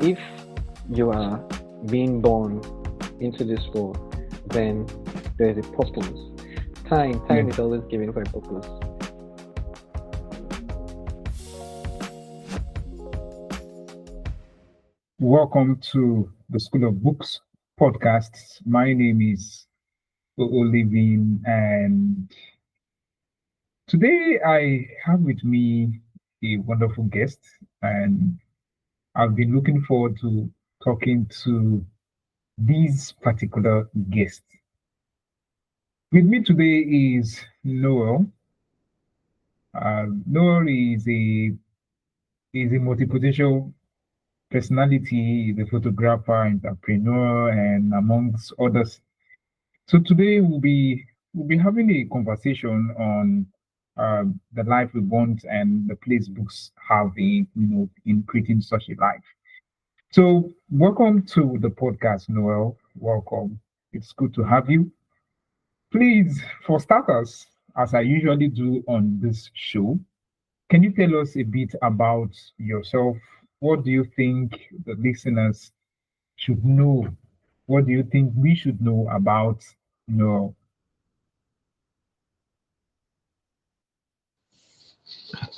if you are being born into this world, then there's a purpose. Time is always given for a purpose. Welcome to the School of Books podcasts. My name is Olivin, and today I have with me a wonderful guest, and I've been looking forward to talking to these particular guests. With me today is Noel. Noel is a multi-potential personality, the photographer, entrepreneur, and amongst others. So today we'll be having a conversation on the life we want and the place books have in creating such a life. So welcome to the podcast, Noel. Welcome. It's good to have you. Please, for starters, as I usually do on this show, can you tell us a bit about yourself? What do you think the listeners should know? What do you think we should know about Noel?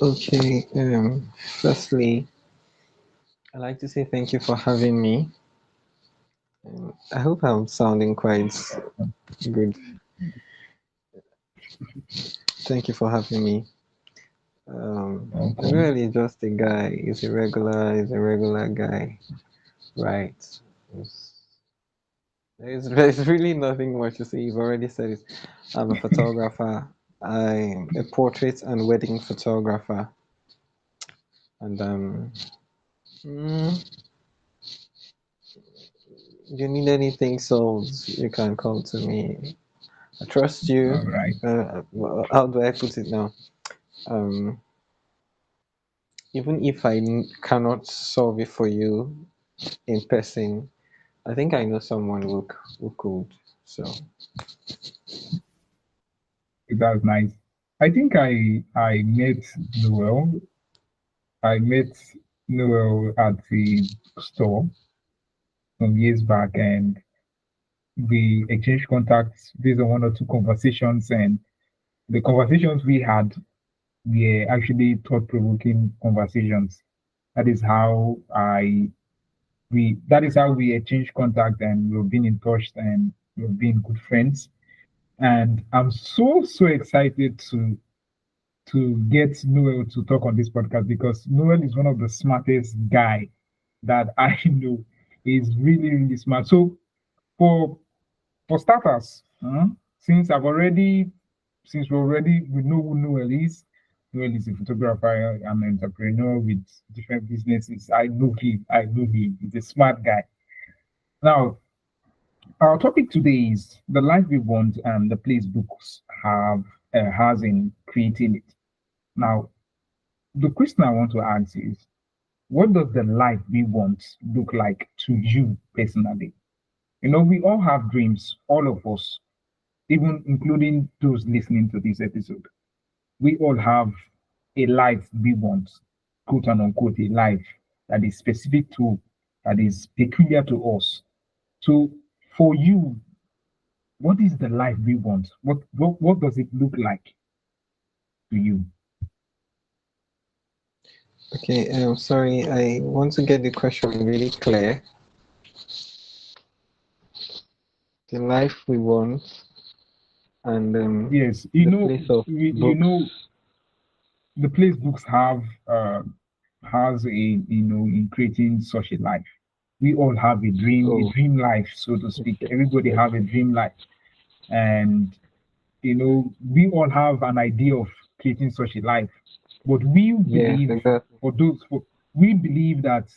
Okay. Firstly, I'd like to say thank you for having me. I hope I'm sounding quite good. Thank you for having me. Welcome. Really just a guy. He's a regular guy, right? It's- there's really nothing much to say. You've already said it. I'm a photographer. I'm a portrait and wedding photographer, and mm, you need anything solved, you can come to me. I trust you. All right. How do I put it now? Um, Even if cannot solve it for you in person, I think I know someone who could. So That's nice. I think I met Noel. I met Noel at the store some years back, and we exchanged contacts based on one or two conversations. And the conversations we had were actually thought-provoking conversations. That is how I we that is how we exchanged contact, and we've been in touch, and we've been good friends. And I'm so excited to get Noel to talk on this podcast because Noel is one of the smartest guy that I know. He's really smart. So for for starters, since we know who Noel is. Noel is a photographer, I'm an entrepreneur with different businesses. I know him. I know him. He's a smart guy. Now, our topic today is the life we want and the place books have has in creating it. Now, the question I want to ask is, what does the life we want look like to you personally? We all have dreams, all of us, even including those listening to this episode. We all have a life we want, quote and unquote, a life that is specific to, that is peculiar to us. So, for you, what is the life we want? What does it look like to you? okay, sorry, I want to get the question really clear. The life we want and Yes, the place of books. the place books have has a in creating such a life. We all have a Oh, dream life, so to speak. okay, Everybody yes, have a dream life, and we all have an idea of creating such a life. But yes, exactly. we believe that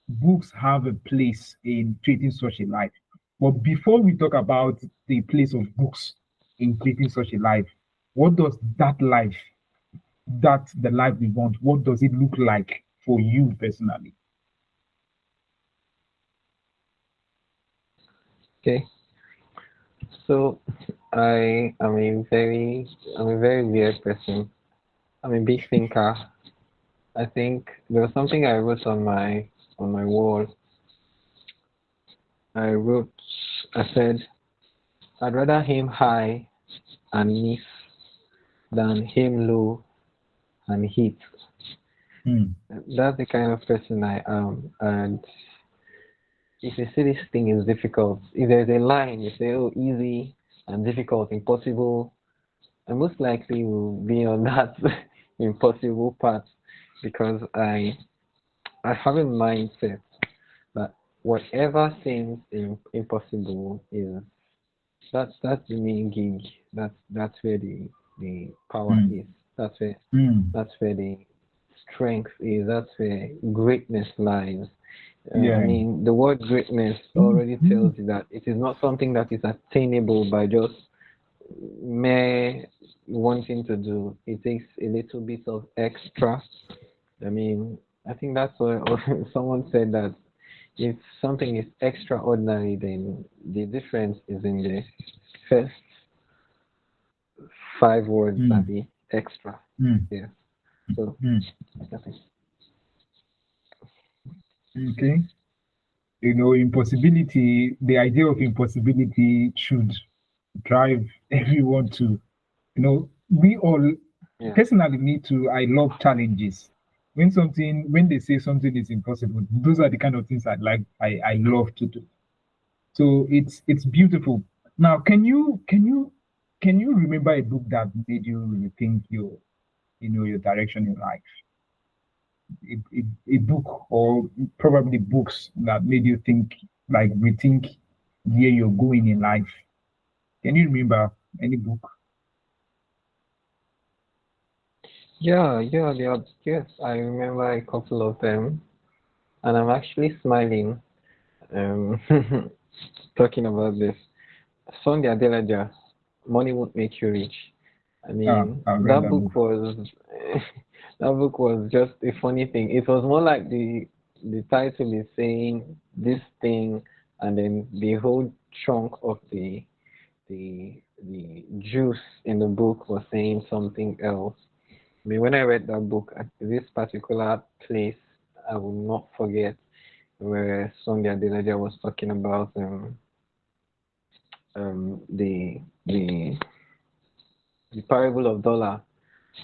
books have a place in creating such a life. But before we talk about the place of books in creating such a life, what does the life we want, what does it look like for you personally? Okay, so I'm a very weird person. I'm a big thinker. I think there was something I wrote on my wall. I wrote, I said, I'd rather him high and miss than him low and hit. Mm, That's the kind of person I am. And if you see this thing is difficult, if there's a line, you say, oh, easy and difficult, impossible, I most likely will be on that impossible path because I have a mindset that whatever seems impossible is that's the main gig. That's where the power mm, is. That's where mm. that's where the strength is. That's where greatness lies. I Yeah. mean, the word greatness Mm, already mm, tells you that it is not something that is attainable by just mere wanting to do. It takes a little bit of extra. I mean, I think that's what someone said that if something is extraordinary, then the difference is in the first five words that mm, be extra. mm, Yeah. So mm. nothing. Okay. Impossibility, the idea of impossibility should drive everyone to, we all, Yeah. personally, me too, I love challenges. When they say something is impossible, those are the kind of things I love to do. So it's beautiful. Now, can you remember a book that made you rethink your direction in life? A book or probably books that made you think, like, rethink where you're going in life. Can you remember any book? Yes, I remember a couple of them, and I'm actually smiling um, talking about this. Sunday Adelaja, Money Won't Make You Rich. I mean, I've read that that book. book was that book was just a funny thing. It was more like the title is saying this thing, and then the whole chunk of the juice in the book was saying something else. I mean, when I read that book at this particular place, I will not forget where Sonia Delaja was talking about um, the the the parable of dollar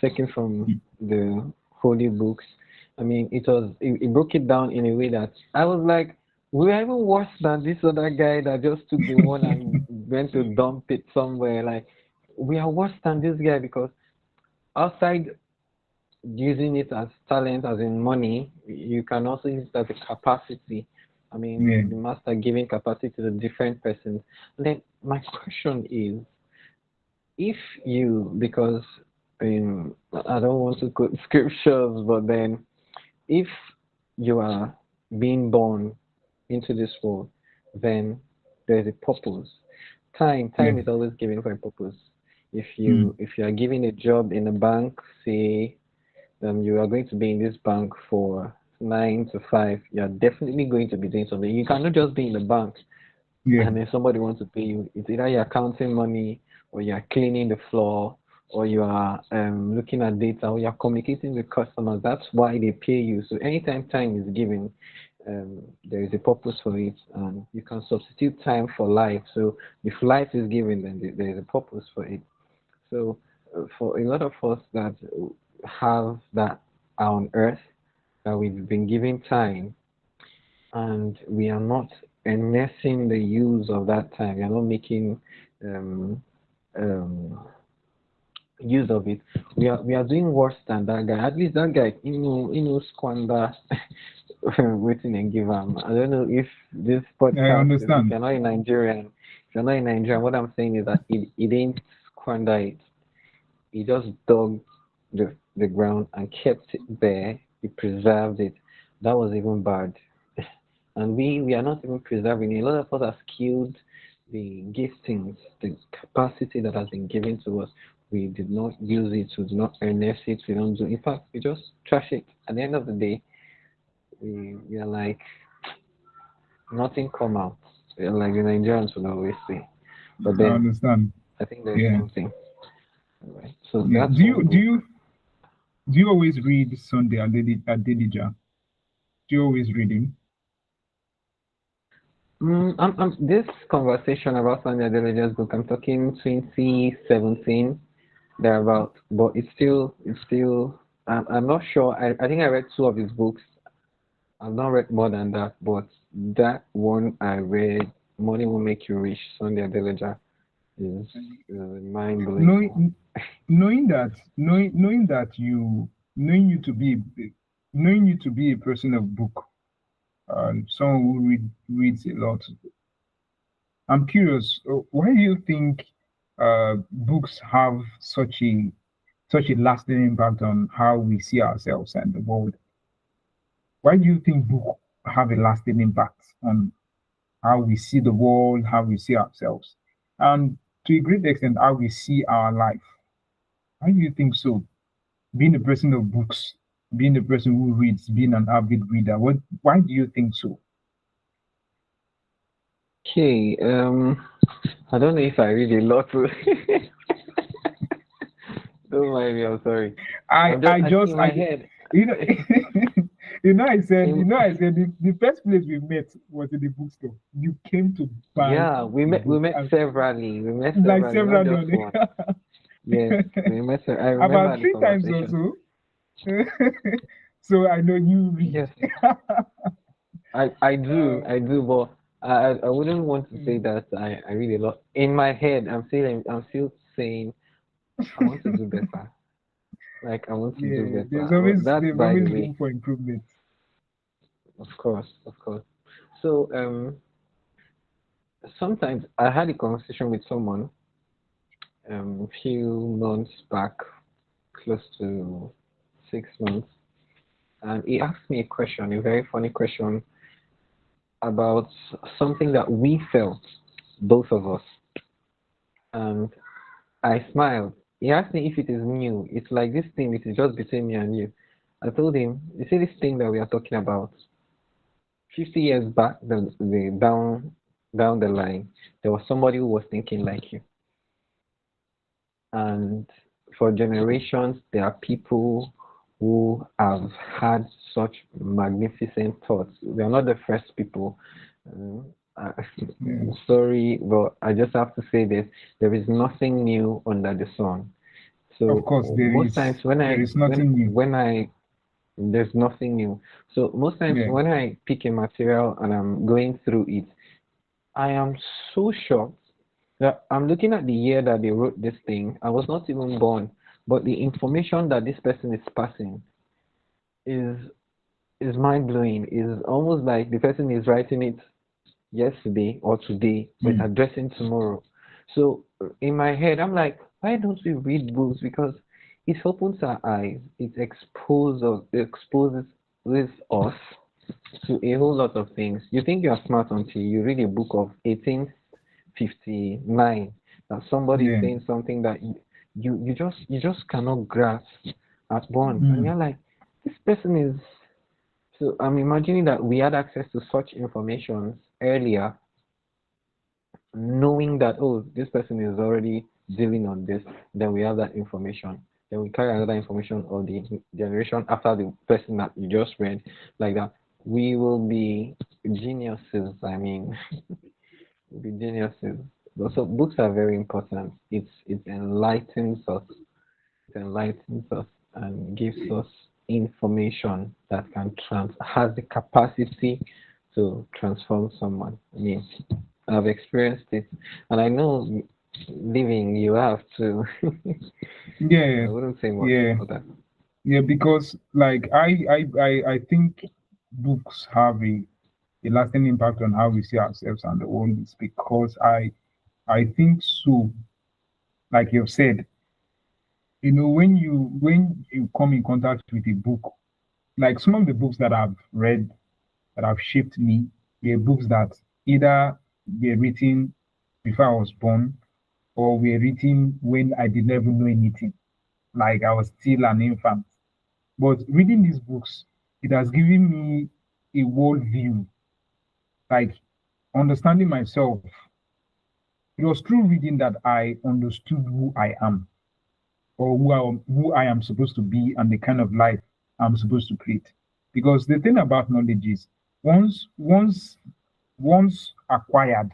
taken from the holy books. I mean, it broke it down in a way that I was like, we are even worse than this other guy that just took the one and went to dump it somewhere. Like, we are worse than this guy because outside using it as talent, as in money, you can also use it as a capacity. I Yeah. mean, the master giving capacity to the different persons. And then my question is, if you, because I don't want to quote scriptures, but then if you are being born into this world, then there's a purpose. Yeah. Time is always given for a purpose. Mm, If you are given a job in a bank, say you are going to be in this bank for 9 to 5, you are definitely going to be doing something. You cannot just be in the bank yeah. and then somebody wants to pay you. It's either you're counting money or you're cleaning the floor or you are looking at data or you're communicating with customers. That's why they pay you. So anytime time is given, there is a purpose for it, and you can substitute time for life. So if life is given, then there is a purpose for it. So, for a lot of us that have that on earth, that we've been given time and we are not enhancing the use of that time, we are not making um, um, use of it. We are doing worse than that guy. At least that guy, squander waiting and give him. I don't know if this I podcast is. If understand. you're not in Nigerian, if you're not in Nigeria, what I'm saying is that it didn't squander it. He just dug the ground and kept it there. He preserved it. That was even bad. And we are not even preserving it. A lot of us are skilled, the giftings, the capacity that has been given to us. We did not use it, we do not harness it, we don't do. In fact, we just trash it. At the end of the day, we are like nothing come out. We are like the Nigerians would always say. But I then understand. I think there's Yeah. something. All right. So Yeah. that's Do one you do book. you do you always read Sunday Adedija? Do you always read him? This conversation about Sunday Adelaja's book, I'm talking 2017, thereabout, but I'm not sure. I think I read two of his books. I've not read more than that, but that one I read, Money Will Make You Rich, Sunday Adelaja, is mind blowing. Knowing knowing that knowing you to be knowing you to be a person of book, someone who reads a lot. I'm curious, why do you think books have such a lasting impact on how we see ourselves and the world? Why do you think books have a lasting impact on how we see the world, how we see ourselves, and to a great extent, how we see our life? Why do you think so? Being a person of books, being a person who reads, being an avid reader, why do you think so? Okay, I don't know if I read a lot. Don't mind me, I'm sorry. I think in I my head, you know in, I said the first place we met was in the bookstore. You came to buy yeah, a we book, met and severally. We met like severally, not several just on one. Yes, we met. I about remember the three times or conversation. so. So I know you read. Yes, I do, but I wouldn't want to say that I read a lot. In my head, I'm still saying I want to do better. Like I want to do Yeah, better. But that's there's by the always way, room for improvement. of course, of course. So sometimes I had a conversation with someone a few months back, close to 6 months, and he asked me a question, a very funny question about something that we felt, both of us. And I smiled. He asked me if it is new. It's like this thing, it is just between me and you. I told him, you see this thing that we are talking about, 50 years back, down the line, there was somebody who was thinking like you. And for generations, there are people who have had such magnificent thoughts. We are not the first people. Um, uh, Yeah. sorry, but I just have to say this: there is nothing new under the sun. Of So course, most times there is nothing new. when I there's nothing new. So most times Yeah. when I pick a material and I'm going through it, I am so shocked that I'm looking at the year that they wrote this thing. I was not even born, but the information that this person is passing is is mind blowing. Is almost like the person is writing it yesterday or today, but Mm. addressing tomorrow. So in my head, I'm like, why don't we read books? Because it opens our eyes. It exposes us to a whole lot of things. You think you are smart until you read a book of 1859 that somebody is Yeah. saying something that you just cannot grasp at once, and Mm. you're like, this person is. So I'm imagining that we had access to such information earlier, knowing that, oh, this person is already dealing on this, then we have that information. Then we carry another information of the generation after the person that you just read, like that. We will be geniuses. I mean, we'll be geniuses. So books are very important. It enlightens us. It enlightens us and gives us information that has the capacity to transform someone. I mean, I've experienced it, and I know living you have to. Yeah. I wouldn't say much Yeah. for that. Yeah. Because like I think books have a lasting impact on how we see ourselves and the world is because I think so, like you've said, when you come in contact with a book, like some of the books that I've read that have shaped me were books that either were written before I was born or were written when I did not even know anything, like I was still an infant. But reading these books, it has given me a world view, like understanding myself. It was through reading that I understood who I am or who I am supposed to be and the kind of life I'm supposed to create. Because the thing about knowledge is once once acquired,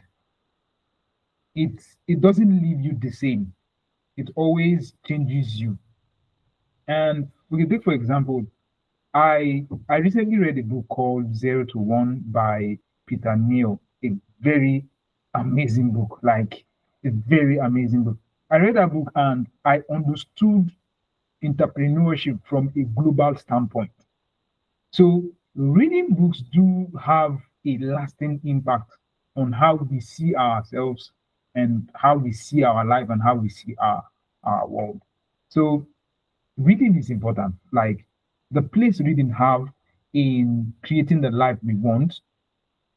it doesn't leave you the same. It always changes you. And we can take, for example, I recently read a book called Zero to One by Peter Neal. A very amazing book, like a very amazing book. I read that book and I understood entrepreneurship from a global standpoint. So reading books do have a lasting impact on how we see ourselves and how we see our life and how we see our world. So reading is important. Like the place reading have in creating the life we want,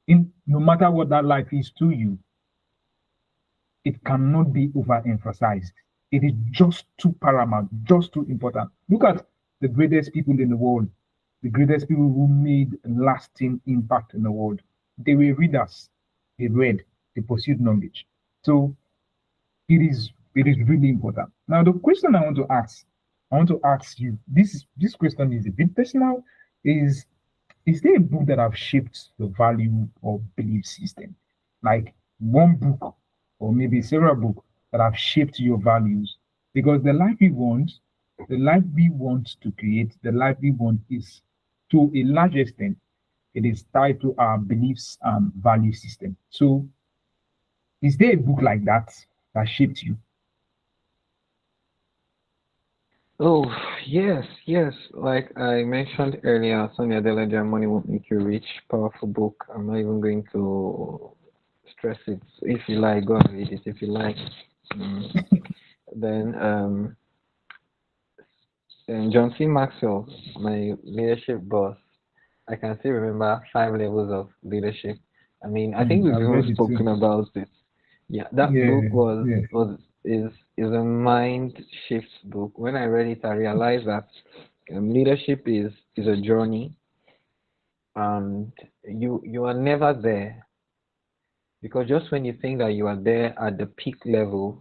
in no matter what that life is to you, it cannot be overemphasized. It is just too paramount, just too important. Look at the greatest people in the world, the greatest people who made lasting impact in the world. They were readers. They read, they pursued knowledge. So it is really important. Now the question I want to ask you, this question is a bit personal, is is there a book that have shaped the value or belief system? Like one book or maybe several books that have shaped your values? Because the life we want to create, the life we want is to a large extent, it is tied to our beliefs and value system. So is there a book like that that shaped you? Oh, yes, yes. Like I mentioned earlier, Sonia Delager, Money Won't Make You Rich, powerful book. I'm not even going to stress it. If you like, go and read it. If you like, mm. Then and John C. Maxwell, my leadership boss. I can still remember 5 levels of leadership. I mean, I think we've I've even read it too. spoken about it. Yeah, that Yeah, book was yeah. was is a mind shift book. When I read it, I realized that leadership is a journey, and you are never there, because just when you think that you are there at the peak level,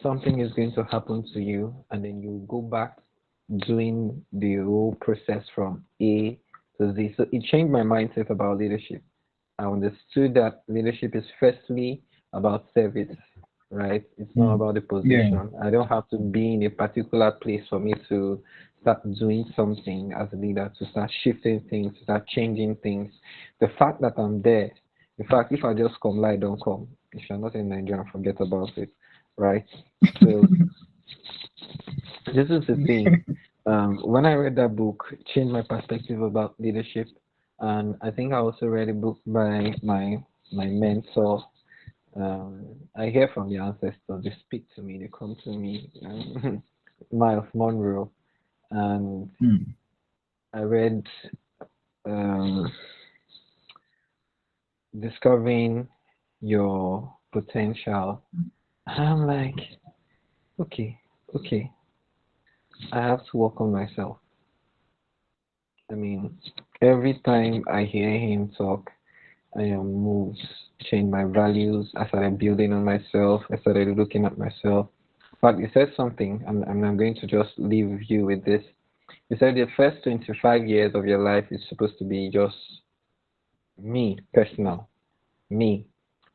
something is going to happen to you, and then you go back doing the whole process from A to Z. So it changed my mindset about leadership. I understood that leadership is firstly about service, right? It's not Mm. about the Yeah, position. I don't have to be in a particular place for me to start doing something as a leader, to start shifting things, to start changing things. The fact that I'm there, in fact, if I just come, lie, don't come. If you're not in Nigeria, forget about it, right? So this is the thing. When I read that book, it changed my perspective about leadership, and I think I also read a book by my mentor. I hear from the ancestors. They speak to me. They come to me. Miles Monroe, and mm. I read um, Discovering Your Potential. I'm like, okay, okay, I have to work on myself. I mean, every time I hear him talk, I am moved, change my values. I started building on myself. I started looking at myself. In fact, he said something, and I'm going to just leave you with this. He said the first 25 years of your life is supposed to be just me, personal, me.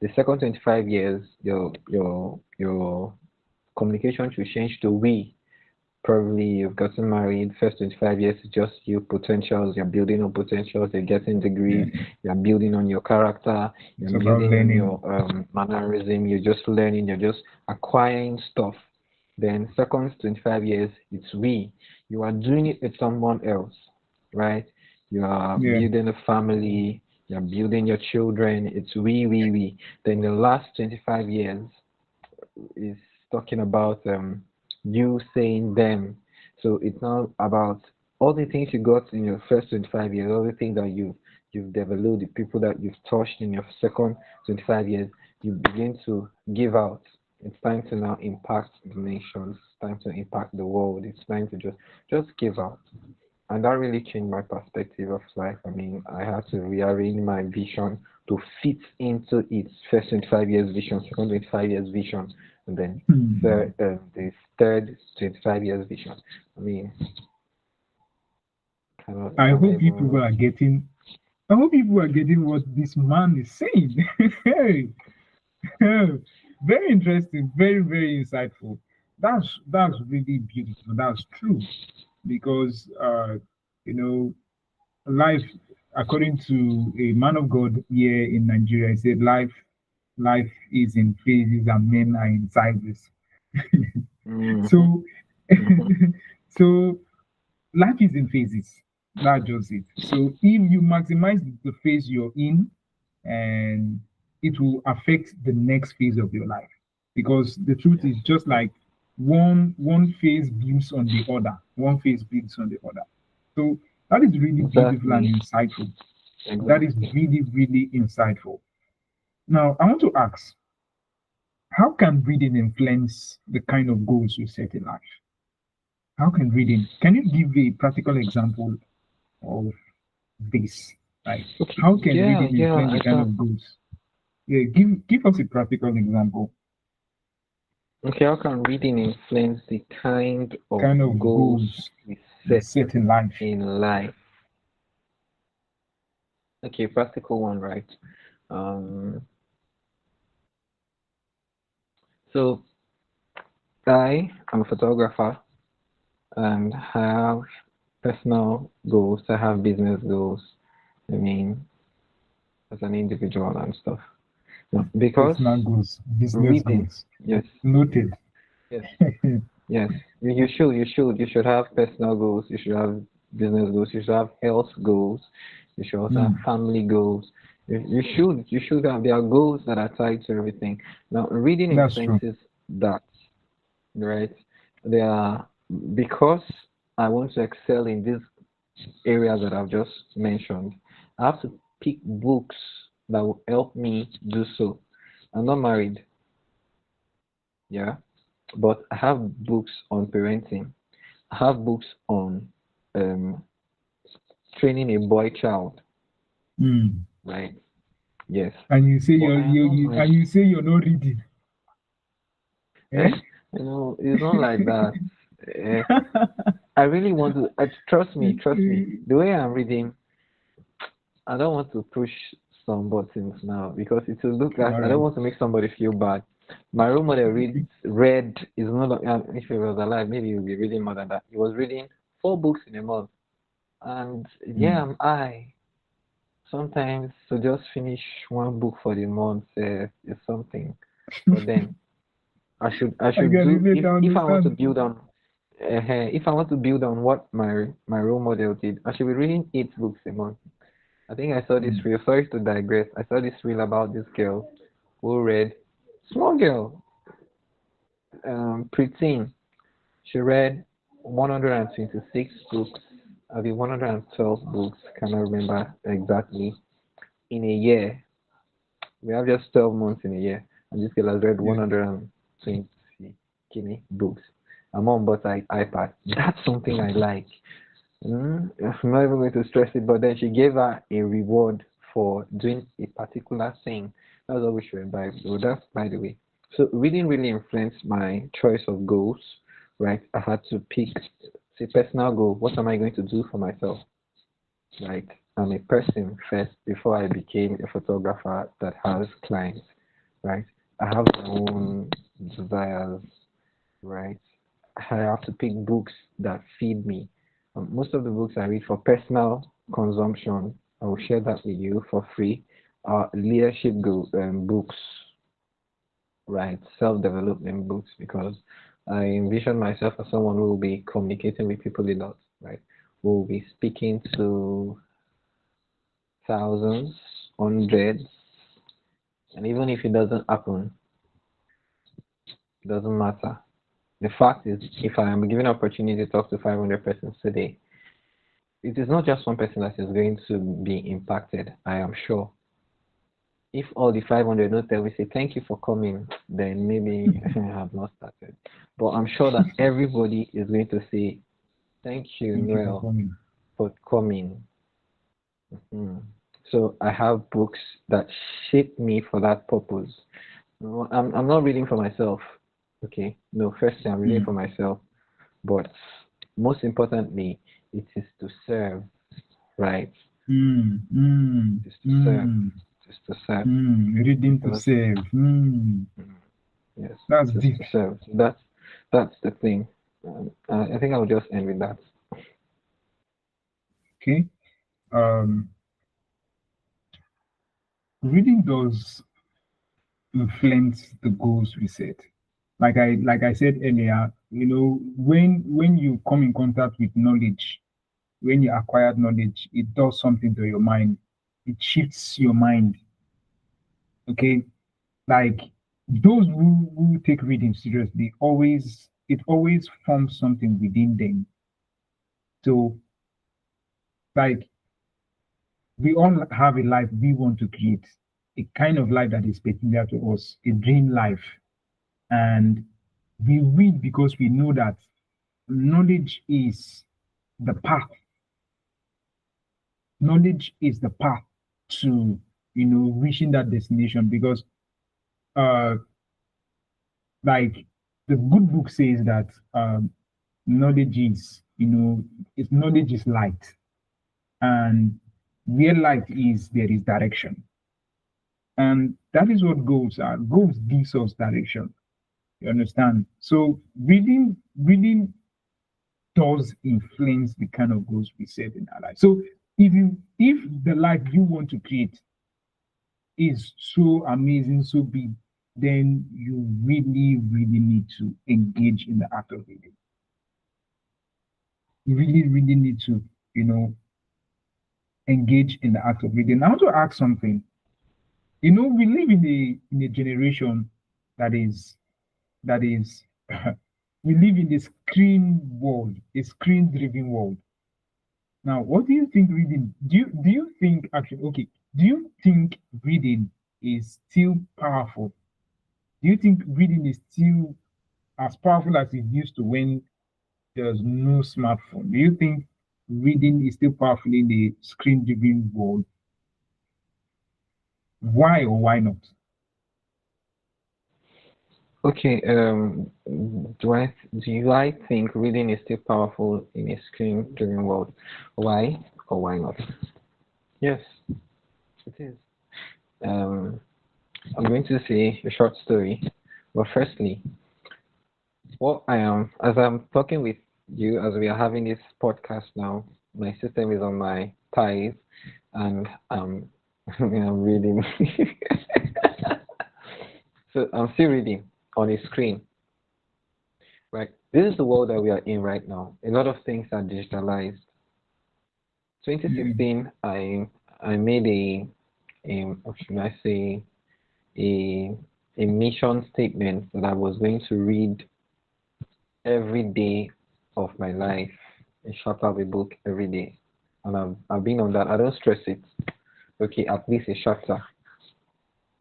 The second 25 years, your communication should change to we. Probably you've gotten married, first 25 years is just you, potentials, you're building on potentials, you're getting Yeah. degrees, you're building on your character, you're It's about building on learning. your mannerism, you're just learning, you're just acquiring stuff. Then second 25 years, it's we. You are doing it with someone else, right? You are Yeah. building a family, you're building your children, it's we. Then the last 25 years, is talking about you saying them. So it's not about all the things you got in your first 25 years, all the things that you've developed, the people that you've touched in your second 25 years, you begin to give out. It's time to now impact the nations. It's time to impact the world. It's time to just give out. And that really changed my perspective of life. I mean, I had to rearrange my vision to fit into its first 25 years vision, second 25 years vision, and then Hmm. the third 25 years vision. I mean, I cannot hope you even. people are getting. I hope people are getting what this man is saying. Hey, very interesting, very insightful. That's really beautiful. That's true because you know life, according to a man of God here in Nigeria, he said life is in phases and men are in sizes. Mm-hmm. So Mm-hmm. so life is in phases. That's just it. So if you maximize the phase you're in, and it will affect the next phase of your life. Because the truth Yes. is just like one phase builds on the other. One phase builds on the other. So that is really beautiful and Exactly. insightful. That is Exactly. really insightful. Now I want to ask, how can reading influence the kind of goals you set in life? How can reading, can you give a practical example of this? Like, Okay. how can Yeah. reading Yeah. influence the I kind can. of goals? Yeah, give us a practical example. Okay. How can reading influence the kind of Kind of goals goals we you set set in life. in life? Okay. Practical one, right? Um. So I am a photographer and have personal goals. I have business goals. I mean, as an individual and stuff. Now, because Personal goals, business reading, goals. yes, Noted. yes, yes, you should have personal goals. You should have business goals. You should have health goals. You should also have Hmm, family goals. You should have. There are goals that are tied to everything. Now, reading that's true. influences that, right? There are because I want to excel in these areas that I've just mentioned. I have to pick books that will help me do so. I'm not married, yeah, but I have books on parenting. I have books on um, training a boy child, Hmm. right? Yes, And you say but you're I am not you married. and you say you're not reading. Eh? Eh? You know, it's not like that. Eh, I really want to. Trust me, trust me. The way I'm reading, I don't want to push some buttons now because it will look like All I don't right. want to make somebody feel bad. My role model read is no longer, if he was alive, maybe he would be reading more than that. He was reading 4 books in a month. And Hmm. yeah, I sometimes to just finish one book for the month is something. But then I I should can do relate. I if I want to understand. build on if I want to build on what my role model did, I should be reading 8 books a month. I think I saw this Hmm. reel. Sorry to digress. I saw this reel about this girl who read, small girl, preteen. She read 126 books. I mean 112 books. Cannot remember exactly. In a year, we have just 12 months in a year, and this girl has read Yeah. 120 books. I'm on but iPad. That's something I like. I'm not even going to stress it, but then she gave her a reward for doing a particular thing. That's what we should buy. So that's by the way. So reading really influenced my choice of goals, right? I had to pick say personal goal. What am I going to do for myself? Like I'm a person first before I became a photographer that has clients, right? I have my own desires, right? I have to pick books that feed me. Most of the books I read for personal consumption, I will share that with you for free, are leadership books, right? Self-development books, because I envision myself as someone who will be communicating with people a lot, right? Who will be speaking to thousands, hundreds, and even if it doesn't happen, it doesn't matter. The fact is, if I am given an opportunity to talk to 500 persons today, it is not just one person that is going to be impacted, I am sure. If all the 500 don't tell me, say, thank you for coming, then maybe I have not started. But I'm sure that everybody is going to say, thank you, Thank you for Noel, coming. for coming. Mm. So I have books that shape me for that purpose. No, I'm not reading for myself. Okay. No, firstly, I'm reading Hmm. for myself. But most importantly, it is to serve, right? mm, mm, It's to serve. mm, It's to serve. reading to Because save. mm, yes, That's it's deep. to serve. So that's the thing. I think I'll just end with that. Okay. Um, reading does influence the goals we set. Like I said earlier, when you come in contact with knowledge, when you acquired knowledge, it does something to your mind. It shifts your mind. Okay. Like those who take reading seriously, always it always forms something within them. So like we all have a life we want to create, a kind of life that is peculiar to us, a dream life. And we read because we know that knowledge is the path. Knowledge is the path to reaching that destination. Because uh like the good book says that knowledge is knowledge is light, and where light is there is direction, and that is what goals are. Goals gives us direction. You understand? So reading does influence the kind of goals we set in our life. So if the life you want to create is so amazing, so big, then you really, really need to engage in the act of reading. You really, really need to, you know, engage in the act of reading. Now to ask something, we live in a generation that is that is we live in a screen world, a screen-driven world. Now, what do you think reading? Do you think actually okay? Do you think reading is still powerful? Do you think reading is still as powerful as it used to when there's no smartphone? Do you think reading is still powerful in the screen-driven world? Why or why not? Okay. Do I think reading is still powerful in a screen-driven world? Why or why not? Yes, it is. Um, I'm going to say a short story, but firstly, what I am as I'm talking with you as we are having this podcast now, my system is on my thighs, and I'm reading. So I'm still reading on a screen. Right. This is the world that we are in right now. A lot of things are digitalized. Mm, 2016, I made what should I say, a a mission statement that I was going to read every day of my life, a chapter of a book every day, and I've been on that. I don't stress it. Okay, at least a chapter.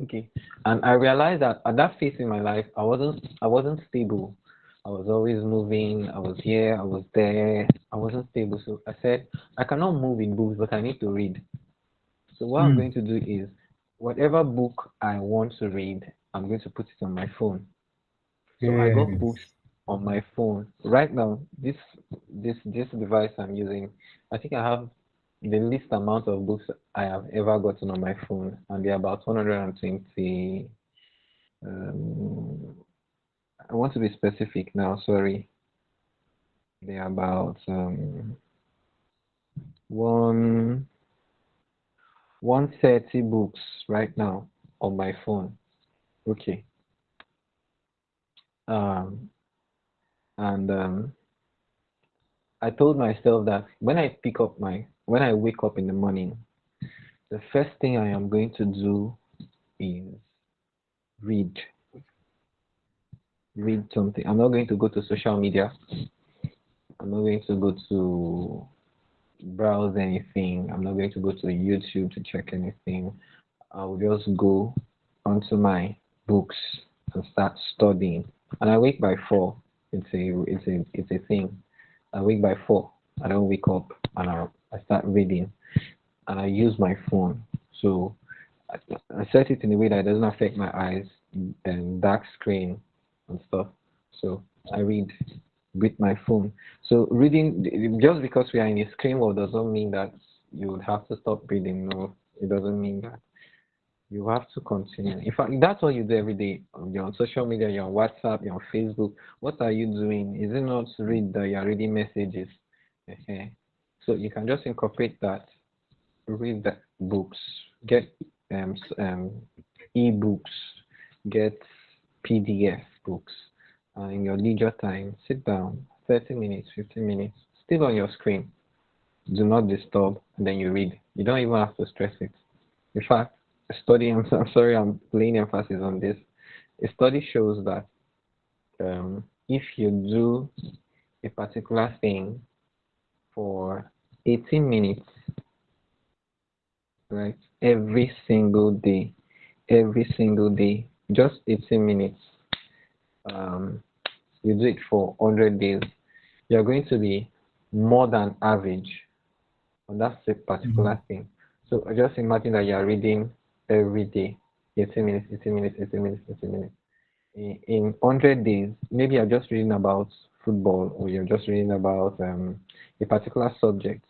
Okay, and I realized that at that phase in my life, I wasn't stable. I was always moving. I was here. I was there. I wasn't stable. So I said, I cannot move in books, but I need to read. So what I'm mm, going to do is, whatever book I want to read, I'm going to put it on my phone. So I got yes. books on my phone. Right now, this device I'm using, I think I have the least amount of books I have ever gotten on my phone, and they're about 120. Um, I want to be specific now. Sorry, they're about one 130 books right now on my phone. Okay, um, and I told myself that when I wake up in the morning, the first thing I am going to do is read, read something. I'm not going to go to social media. I'm not going to go to browse anything. I'm not going to go to YouTube to check anything. I will just go onto my books and start studying. And I wake by 4. It's a thing. I wake by 4. I don't wake up and I start reading and I use my phone. So I, I set it in a way that it doesn't affect my eyes and dark screen and stuff. So I read with my phone. So reading, just because we are in a screen world does not mean that you would have to stop reading. No, it doesn't mean that. You have to continue. In fact, that's what you do every day. You're on social media, you're on WhatsApp, you're on Facebook. What are you doing? Is it not to read the you're reading messages? Okay. So you can just incorporate that, read the books, get e-books, get PDF books. In your leisure time, sit down, 30 minutes, 15 minutes, still on your screen. Do not disturb, and then you read. You don't even have to stress it. In fact, a study, I'm sorry, I'm laying emphasis on this. A study shows that if you do a particular thing for 18 minutes, right, every single day, just 18 minutes, um, you do it for 100 days, you're going to be more than average on that Mm. particular thing. So just imagine that you're reading every day, 18 minutes, 18 minutes, 18 minutes, 18 minutes. In 100 days, maybe you're just reading about football or you're just reading about a particular subject.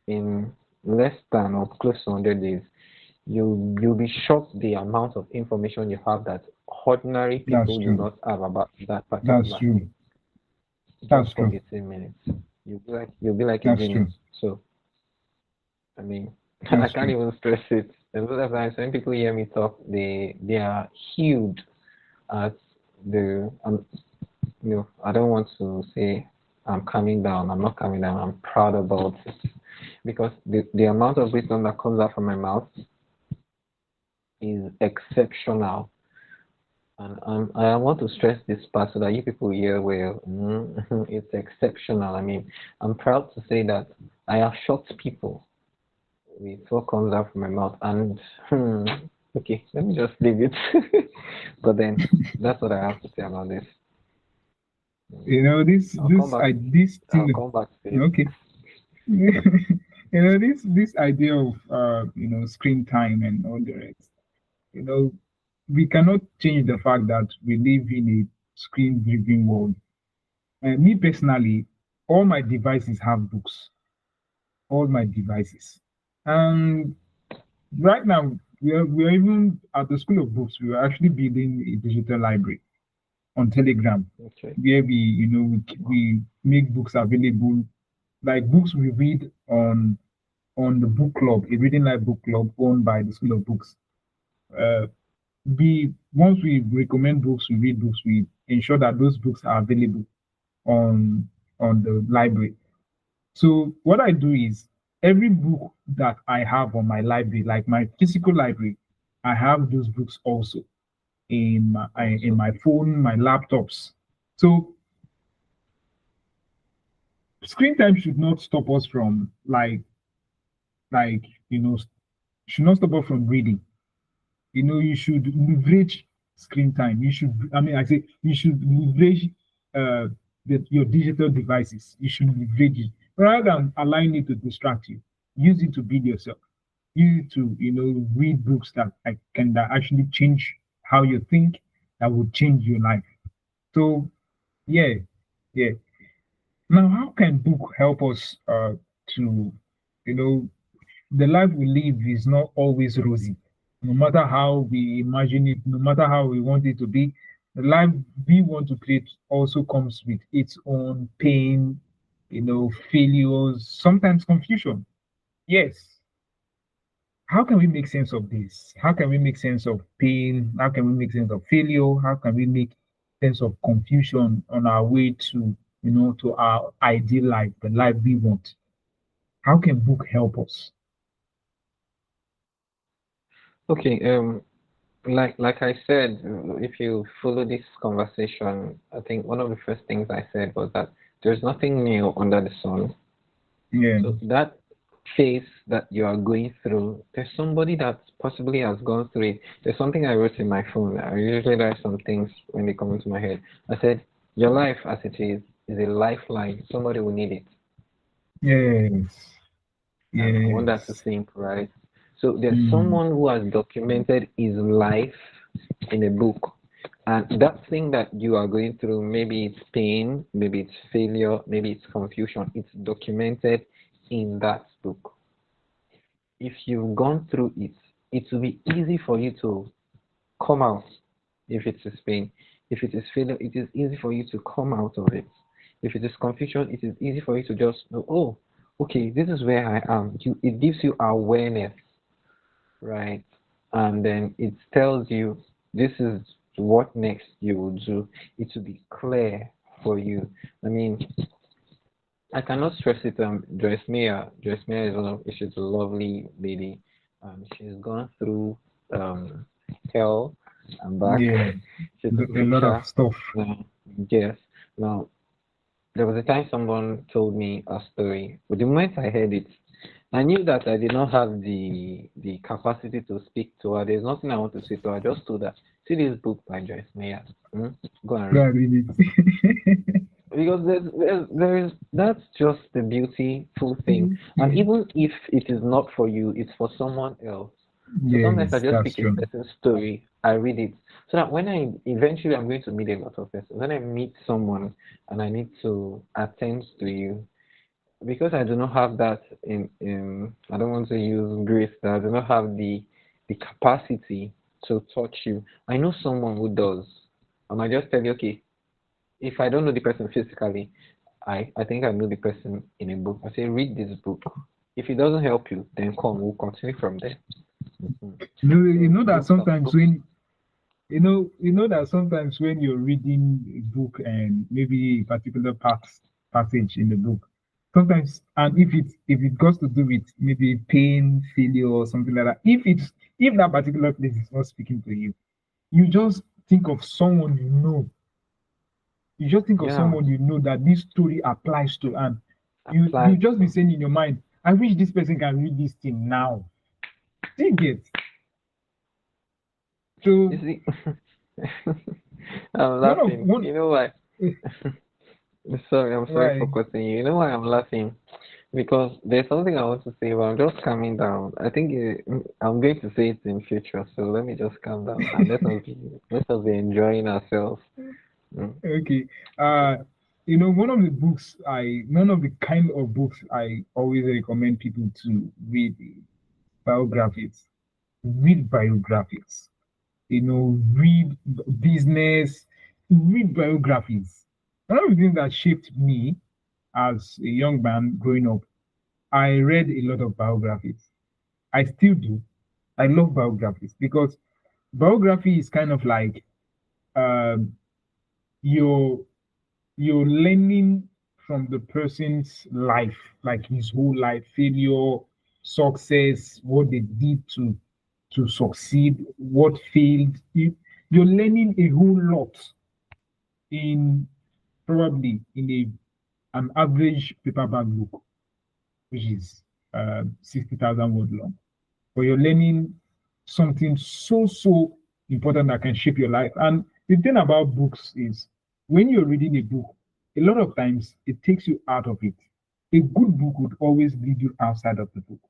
In less than or close to 100 days, you'll be shocked the amount of information you have that ordinary That's people do true. not have about that That's particular true. thing just That's for true. 18 minutes. You'll be like a That's genius. true. So I mean, I That's can't true. even stress it. A lot of times when people hear me talk, they are huge at the I don't want to say I'm calming down. I'm not calming down. I'm proud about it because the amount of wisdom that comes out from my mouth is exceptional. And I want to stress this part so that you people hear well. It's exceptional. I mean, I'm proud to say that I have shocked people with what comes out from my mouth. And okay, let me just leave it. But then that's what I have to say about this. You know, this I'll come this back. I this I'll thing. come back to it. Okay. You know, this idea of screen time and all the rest. You know, we cannot change the fact that we live in a screen-driven world. And me personally, all my devices have books. All my devices. And right now, we are even at the School of Books. We are actually building a digital library on Telegram, Okay. where we make books available, like books we read on the book club, a reading live book club owned by the School of Books. Uh, we Once we recommend books, we read books, we ensure that those books are available on on the library. So what I do is every book that I have on my library, like my physical library, I have those books also in Also, my phone, my laptops. So screen time should not stop us from like should not stop us from reading. You should leverage screen time. I say you should leverage uh, your digital devices. You should leverage it rather than allowing it to distract you. Use it to build yourself. Use it to, read books that actually change how you think, that will change your life. So, yeah, yeah. Now, how can book help us to, you know, the life we live is not always rosy. No matter how we imagine it, no matter how we want it to be, the life we want to create also comes with its own pain, failures, sometimes confusion. Yes. How can we make sense of this? How can we make sense of pain? How can we make sense of failure? How can we make sense of confusion on our way to our ideal life, the life we want? How can book help us? okay. Like I said, if you follow this conversation, I think one of the first things I said was that there's nothing new under the sun. Yeah. So that phase that you are going through, there's somebody that possibly has gone through it. There's something I wrote in my phone. I usually write some things when they come into my head. I said, your life as it is a lifeline. Somebody will need it. Yes. I want that to Yes. think, right? So there's Mm. someone who has documented his life in a book. And that thing that you are going through, maybe it's pain, maybe it's failure, maybe it's confusion, it's documented in that book. if you've gone through it, it will be easy for you to come out. If it is pain, if it is failure, it is easy for you to come out of it. If it is confusion, it is easy for you to just know, oh, okay, this is where I am. It gives you awareness, right? And then it tells you this is what next you will do. It will be clear for you. I mean, I cannot stress it. Joyce Meyer is she's a lovely lady. She's gone through um hell and back. Yeah, She's a a lot of preacher. stuff. Now, yes. Now, there was a time someone told me a story. But the moment I heard it, I knew that I did not have the capacity to speak to her. There's nothing I want to say to her. I just told her, see this book by Joyce Meyer. Hmm? Go and read. Yeah, read it. Because there is that's just the beautiful thing. And even if it is not for you, it's for someone else. So sometimes I Yes, just that's pick a true. person's story, I read it, so that when I eventually I'm going to meet a lot of persons. When I meet someone and I need to attend to you, because I do not have that in I don't want to use grace, that I do not have the capacity to touch you. I know someone who does, and I just tell you, okay, if I don't know the person physically, I think I know the person in a book. I say, read this book. If it doesn't help you, then come. We'll continue from there. Mhm. You So know that books are sometimes books. when you know that sometimes when you're reading a book and maybe a particular passage in the book, sometimes and if it goes to do with maybe pain, failure, or something like that, if that particular place is not speaking to you, you just think of someone you know. You just think of Yeah, someone you know that this story applies to, and you applies just be to. saying in your mind, I wish this person can read this thing now. Do you get? You So see, I'm one of laughing. one You know why? Sorry, I'm sorry for right. cutting you. You know why I'm laughing? Because there's something I want to say, but I'm just calming down. I think I'm going to say it in future, so let me just calm down and let us be enjoying ourselves. Mm. Okay. Uh, one of the kind of books I always recommend people to read is biographies. Read biographies. Read business, read biographies. One of the things that shaped me as a young man growing up, I read a lot of biographies. I still do. I love biographies because biography is kind of like um, your you're learning from the person's life, like his whole life, failure, success, what they did to succeed, what failed. You're learning a whole lot in probably in an average paperback book, which is 60,000 word long. But you're learning something so important that can shape your life. And the thing about books is when you're reading a book, a lot of times it takes you out of it. A good book would always lead you outside of the book.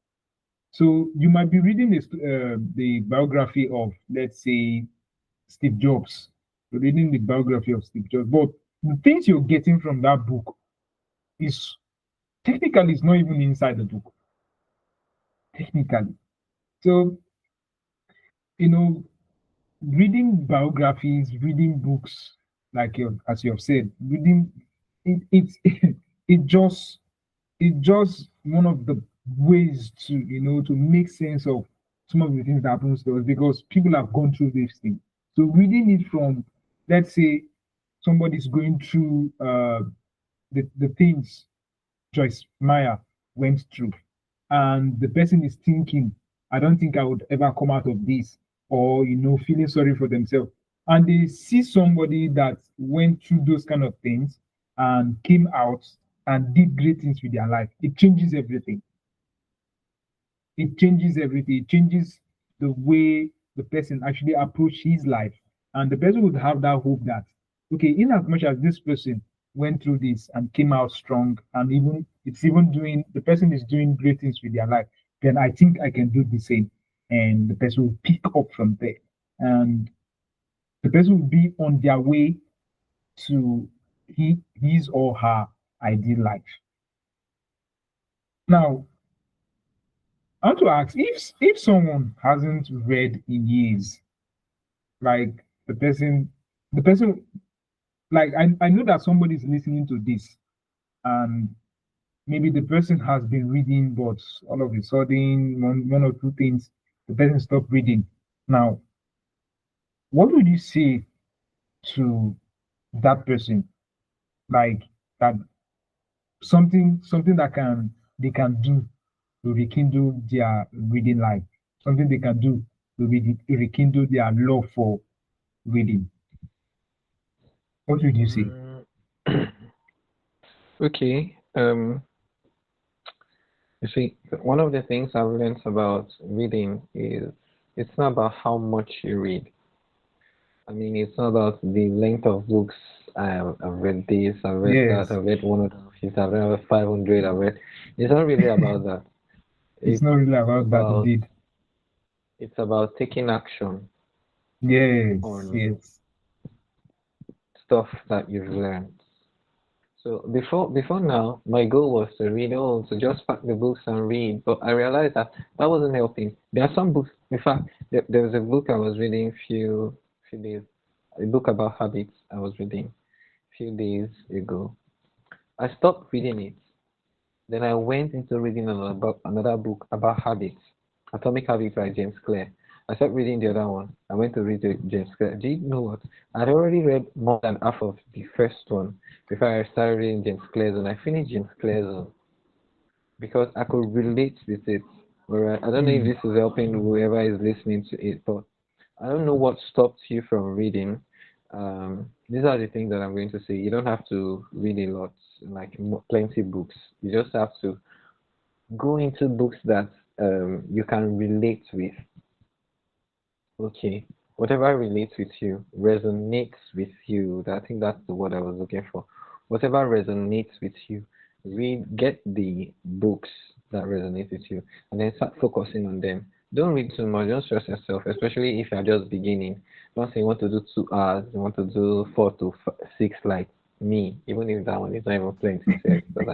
So you might be reading the biography of, let's say, Steve Jobs. You're reading the biography of Steve Jobs, but the things you're getting from that book is technically it's not even inside the book. Technically, so you know reading biographies, reading books, like as you have said, reading it's it just it's just one of the ways to to make sense of some of the things that happens to us because people have gone through this thing. So reading it from, let's say, somebody's going through the things Joyce Meyer went through. And the person is thinking, I don't think I would ever come out of this, or feeling sorry for themselves. And they see somebody that went through those kind of things and came out and did great things with their life. It changes everything. It changes everything. It changes the way the person actually approach his life. And the person would have that hope that, okay, in as much as this person went through this and came out strong, and even it's even doing the person is doing great things with their life, then I think I can do the same. And the person will pick up from there. And the person will be on their way to his or her ideal life. Now, I want to ask if someone hasn't read in years, like the person like I know that somebody's listening to this and maybe the person has been reading, but all of a sudden one or two things, the person stopped reading. Now, what would you say to that person? Like that something that can they can do to rekindle their reading life, something they can do to rekindle their love for reading. What would you say? Mm, okay. You see, one of the things I've learned about reading is it's not about how much you read. I mean, it's not about the length of books. I've read this, I've read that, Yes, I've read 150, I've read 500, I've read. It's not really about that. it's It's not really about that about indeed. it's about taking action Yes, on yes. stuff that you've learned. So before now, my goal was to read all, to just pack the books and read. But I realized that that wasn't helping. There are some books. In fact, there was a book I was reading few days, a book about habits I was reading few days ago. I stopped reading it. Then I went into reading another book about habits, Atomic Habits by James Clear. I stopped reading the other one. I went to read the James Clear. Do you know what? I'd already read more than half of the first one before I started reading James Clear's one. I finished James Clear's one because I could relate with it. Alright, I don't know if Hmm. this is helping whoever is listening to it, but I don't know what stopped you from reading. These are the things that I'm going to say. You don't have to read a lot, like plenty books. You just have to go into books that you can relate with. Okay, whatever relates with you, resonates with you. I think that's the word I was looking for. Whatever resonates with you, get the books that resonate with you, and then start focusing on them. Don't read too much. Don't stress yourself, especially if you're just beginning. Don't say you want to do 2 hours. You want to do 4 to 6, like me. Even if that one is not even plenty, safe, because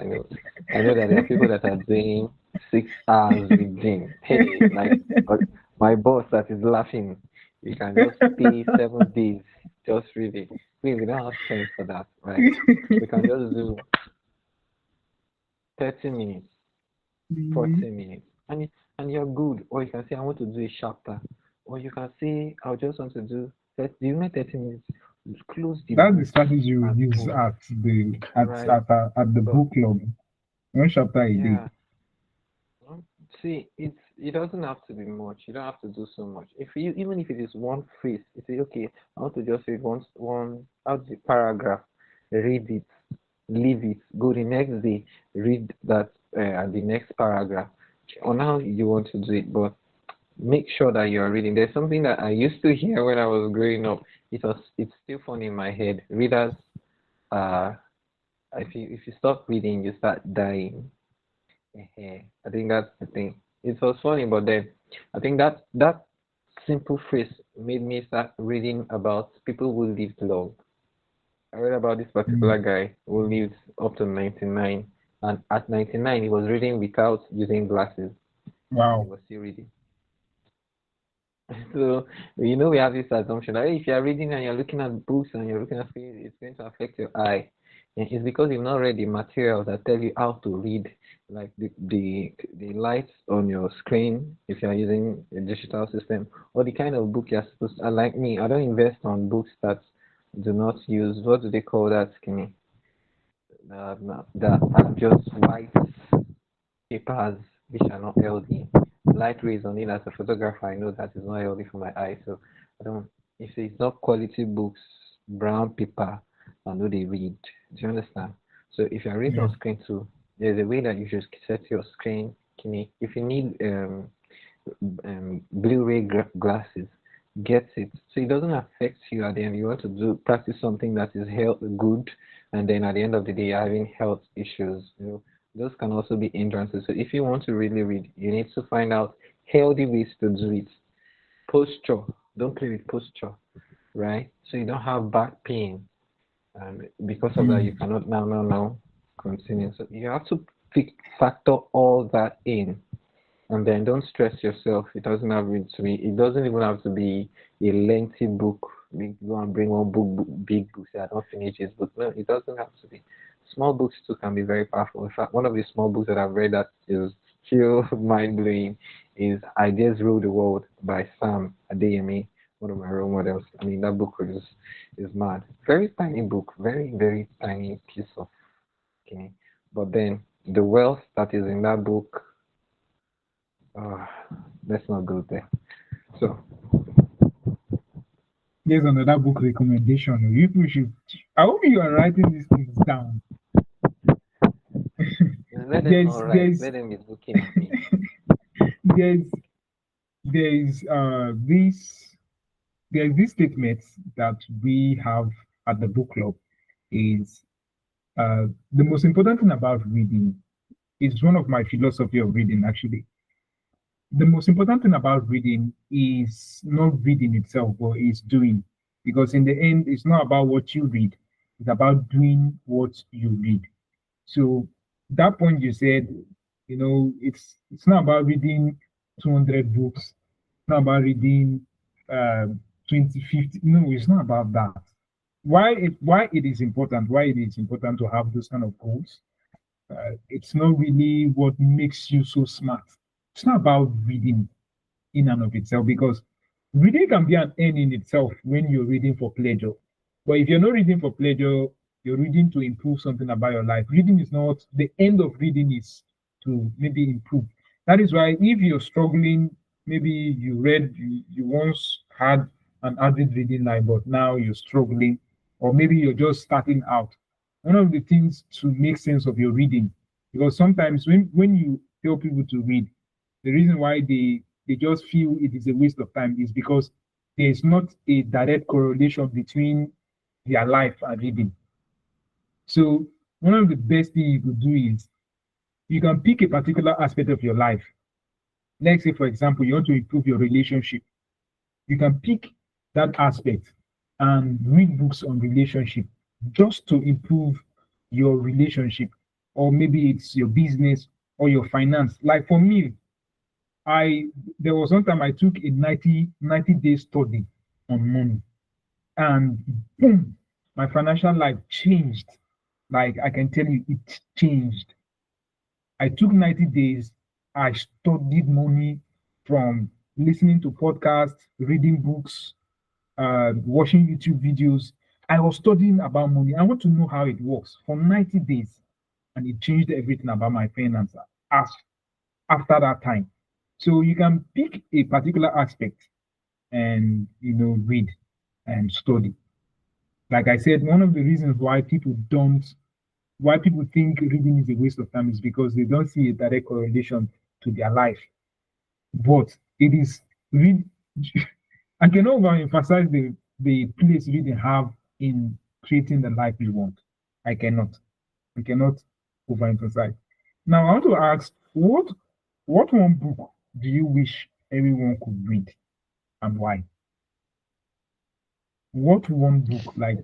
I know that there are people that are doing 6 hours reading. Hey, like my boss that is laughing. You can just stay 7 days just reading. We don't have strength for that, right? We can just do 30 minutes, 40 minutes, and you're good. Or you can say, I want to do a chapter. Or you can say, I just want to do 30, do you know 30 minutes? Close the That's the book strategy you and use go, right? at the But book club. One chapter a day. yeah, well, see, it doesn't have to be much. You don't have to do so much. If you even if it is one phrase, you say, okay, I want to just read one out the paragraph, read it, leave it, go the next day, read that the next paragraph. On how you want to do it, but make sure that you are reading. There's something that I used to hear when I was growing up. It's still funny in my head. Readers, uh, if you stop reading, you start dying. I think that's the thing. It was funny, but then I think that simple phrase made me start reading about people who lived long. I read about this Hmm. particular guy who lived up to 99, and at 99 he was reading without using glasses, and he Wow. was still reading. So we have this assumption that, hey, if you're reading and you're looking at books and you're looking at screens, it's going to affect your eye. And it's because you've not read the materials that tell you how to read, like the lights on your screen if you're using a digital system, or the kind of book you're supposed to. Like me, I don't invest on books that do not use, what do they call that, skinny? That are just white papers which are not healthy. Light rays on it as a photographer, I know that is not healthy for my eyes. So I don't if it's not quality books, brown paper, I know they read. Do you understand? So if you're reading Yeah. on screen too, there's a way that you should set your screen. If you need Blu-ray glasses, get it. So it doesn't affect you at the end. You want to do practice something that is health good, and then at the end of the day, you're having health issues. Those can also be hindrances. So if you want to really read, you need to find out healthy ways to do it. Posture. Don't play with posture, right? So you don't have back pain, and because of that, Hmm. you cannot now continue. So you have to factor all that in. And then don't stress yourself. It doesn't have to be. It doesn't even have to be a lengthy book. You go and bring one big book. Say I don't finish this book. No, it doesn't have to be. Small books too can be very powerful. In fact, one of the small books that I've read that is still mind blowing is "Ideas Rule the World" by Sam Adeyemi, one of my role models. I mean, that book is mad. Very tiny book, very tiny piece of skinny. But then the wealth that is in that book, uh, let's not go there. So Here's another book recommendation. You people should. I hope you are writing these things down. let them There's not write. there's Let them be looking at me. there's there's this statement that we have at the book club is the most important thing about reading is one of my philosophy of reading actually. The most important thing about reading is not reading itself, but is doing. Because in the end, it's not about what you read, it's about doing what you read. So that point you said, it's not about reading 200 books, it's not about reading 20, 50. No, it's not about that. Why it is important to have those kind of goals. It's not really what makes you so smart. It's not about reading in and of itself because reading can be an end in itself when you're reading for pleasure. But if you're not reading for pleasure, you're reading to improve something about your life. Reading is not the end of reading is to maybe improve. That is why if you're struggling, maybe you once had an average reading life, but now you're struggling, or maybe you're just starting out. One of the things to make sense of your reading, because sometimes when you tell people to read, the reason why they just feel it is a waste of time is because there is not a direct correlation between their life and reading. So one of the best things you could do is you can pick a particular aspect of your life. Let's say, for example, you want to improve your relationship. You can pick that aspect and read books on relationship just to improve your relationship, or maybe it's your business or your finance. Like for me, I there was one time I took a 90 day study on money, and boom, my financial life changed. Like I can tell you, it changed. I took 90 days. I studied money from listening to podcasts, reading books, watching YouTube videos. I was studying about money. I want to know how it works for 90 days, and it changed everything about my finances as after that time. So you can pick a particular aspect and read and study. Like I said, one of the reasons why people think reading is a waste of time is because they don't see a direct correlation to their life. But it is read. I can overemphasize the place reading have in creating the life you want. I cannot. I cannot overemphasize. Now I want to ask, what one book do you wish everyone could read and why? What one book, like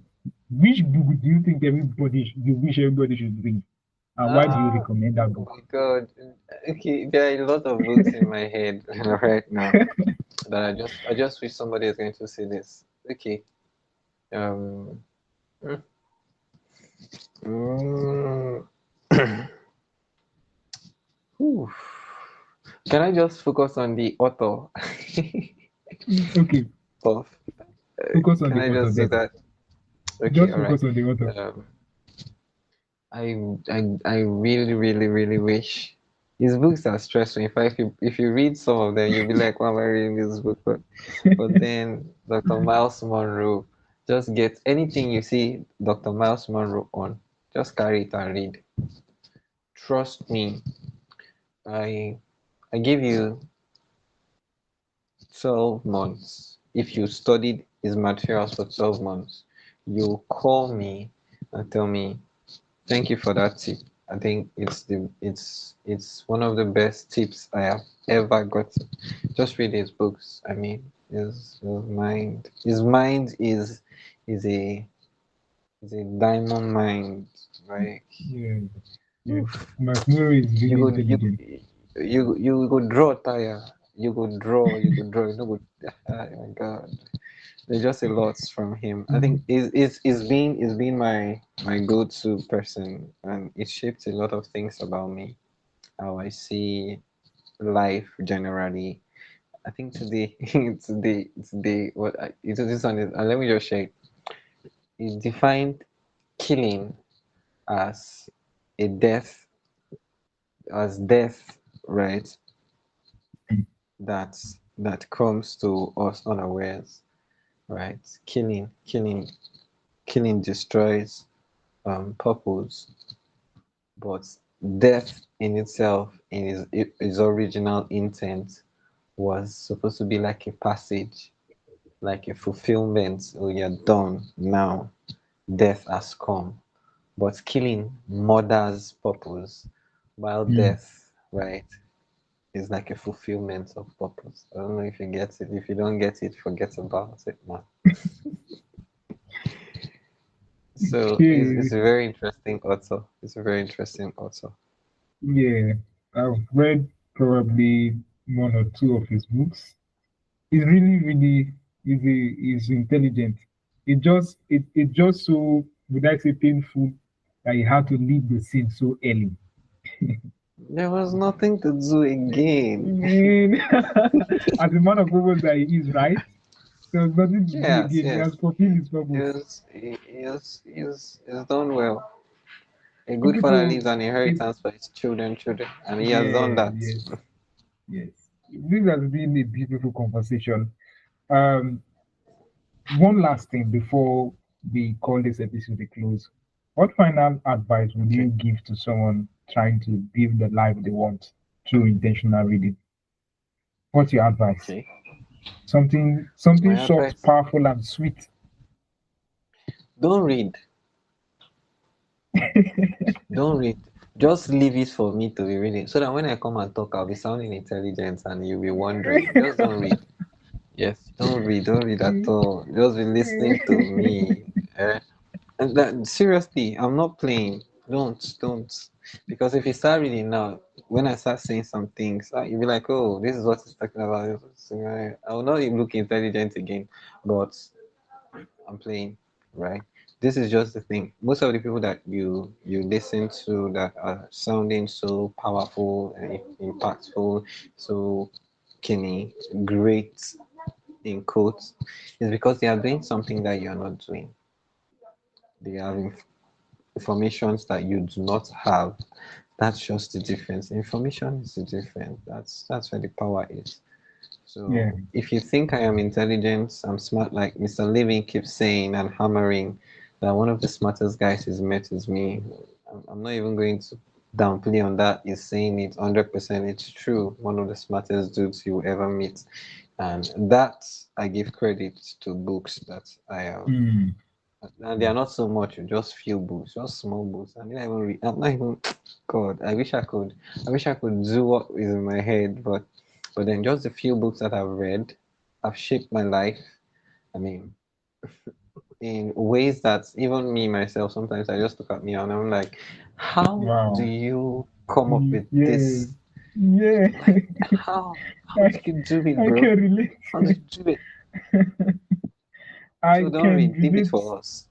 which book do you think you wish everybody should read? And why do you Ah, recommend that book? oh God. Okay, there are a lot of books in my head right now that I just wish somebody is going to see this. Okay. Um. mm, mm, Whew. Can I just focus on the author Okay, of? focus on Can the I author just do then. that? Okay, Just all right. focus on the author. Um, I really wish his books are stressful. In fact, if you read some of them, you'll be like, "Why am I reading this book?" But then Dr. Miles Monroe, just get anything you see Dr. Miles Monroe on, just carry it and read. Trust me, I I give you 12 months. If you studied his materials for 12 months, you'll call me and tell me, thank you for that tip. I think it's one of the best tips I have ever gotten. Just read his books. I mean, his mind is a diamond mind. Like Yeah, yeah. oof. Mark Murray is you really could you intelligent. you could draw tire. You could draw. You know, oh my God. There's just a lot from him. I think is been my go-to person, and it shaped a lot of things about me, how I see life generally. I think today, what this one is, let me just share it. He defined killing as a death, death, right? That that comes to us unawares, right? Killing destroys purpose, but death in itself, in its original intent, was supposed to be like a passage, like a fulfillment. Oh, you're done now. Death has come. But killing murders purpose, while Mm. death, right, is like a fulfillment of purpose. I don't know if you get it. If you don't get it, forget about it, man. So it's Okay. a very interesting author. It's a very interesting author. Yeah. I've read probably one or two of his books. He's really, really is intelligent. It just so, would I say, painful that he had to leave the scene so early. There was nothing to do I again. mean, as a man of purpose that he is, right? There's nothing to do Yes, again. He has yes. fulfilled his purpose. He's done well. A good Okay, father so leaves an it, inheritance for his children, and he has done yeah, that. yes, yes. This has been a beautiful conversation. Um, One last thing before we call this episode a close. What final advice would Okay, you give to someone trying to build the life they want through intentional reading? What's your advice? okay. Something My short, advice: powerful, and sweet. don't read, don't read. Just leave it for me to be reading, so that when I come and talk, I'll be sounding intelligent, and you'll be wondering. Just don't read. Yes, don't read at all. Just be listening to me. Eh? And that, seriously, I'm not playing. Don't. Because if you start reading now, when I start saying some things, you'll be like, oh, this is what he's talking about. I will not even look intelligent again. But I'm playing, right? This is just the thing. Most of the people that you listen to that are sounding so powerful and impactful, so kenny, great in quotes, is because they are doing something that you're not doing. They are informations that you do not have. That's just the difference. Information is the difference. That's where the power is. Yeah. So if you think I am intelligent, I'm smart, like Mr. Living keeps saying and hammering that one of the smartest guys he's met is me. I'm not even going to downplay on that. He's saying it 100%. It's true. One of the smartest dudes you will ever meet. And that I give credit to books that I have. Mm. And they are not so much, just few books, just small books. And I even read, I'm not even, God, I wish I could do what is in my head, but then just the few books that I've read have shaped my life. I mean, in ways that even me myself, sometimes I just look at me and I'm like, how do Wow. you come up with Yeah. this? Yeah. Like, how I, did you do it, I bro? can relate. How did you do it? I So don't can read, leave it relate. for us.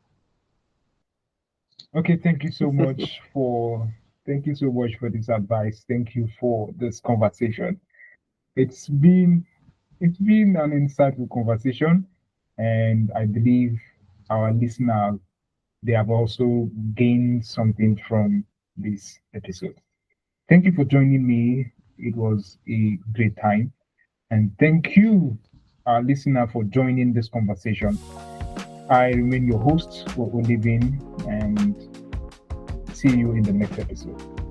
Okay, thank you so much for this advice. Thank you for this conversation. It's been it's been an insightful conversation, and I believe our listeners, they have also gained something from this episode. Thank you for joining me. It was a great time. And thank you, our listener, for joining this conversation. I remain your host for Olivin, and see you in the next episode.